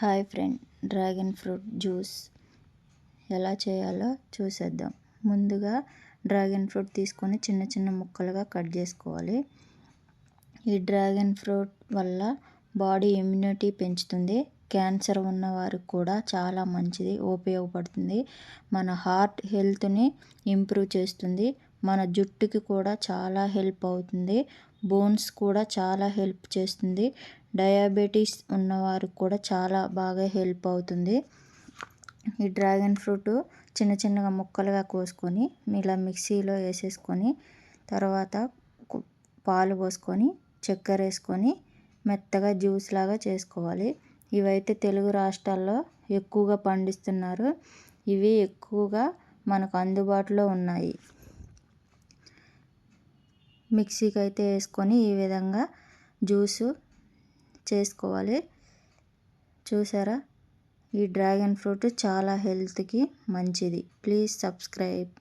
Hi friend, dragon fruit juice ఎలా చేయాలో చూసేద్దాం. ముందుగా డ్రాగన్ ఫ్రూట్ తీసుకొని చిన్న చిన్న ముక్కలుగా కట్ చేసుకోవాలి. ఈ డ్రాగన్ ఫ్రూట్ వల్ల బాడీ ఇమ్యూనిటీ పెంచుతుంది. క్యాన్సర్ ఉన్నవారికి కూడా చాలా మంచిది, ఉపయోగపడుతుంది. మన హార్ట్ హెల్త్ని ఇంప్రూవ్ చేస్తుంది. మన జుట్టుకి కూడా చాలా హెల్ప్ అవుతుంది. బోన్స్ కూడా చాలా హెల్ప్ చేస్తుంది. డయాబెటీస్ ఉన్నవారికి కూడా చాలా బాగా హెల్ప్ అవుతుంది. ఈ డ్రాగన్ ఫ్రూట్ చిన్న చిన్నగా ముక్కలుగా కోసుకొని ఇలా మిక్సీలో వేసేసుకొని తర్వాత పాలు పోసుకొని చక్కెర వేసుకొని మెత్తగా జ్యూస్ లాగా చేసుకోవాలి. ఇవైతే తెలుగు రాష్ట్రాల్లో ఎక్కువగా పండిస్తున్నారు. ఇవి ఎక్కువగా మనకు అందుబాటులో ఉన్నాయి. మిక్సీకి అయితే వేసుకొని ఈ విధంగా జ్యూసు చేసుకోవాలి. చూసారా, ఈ డ్రాగన్ ఫ్రూట్ చాలా హెల్త్కి మంచిది. Please subscribe.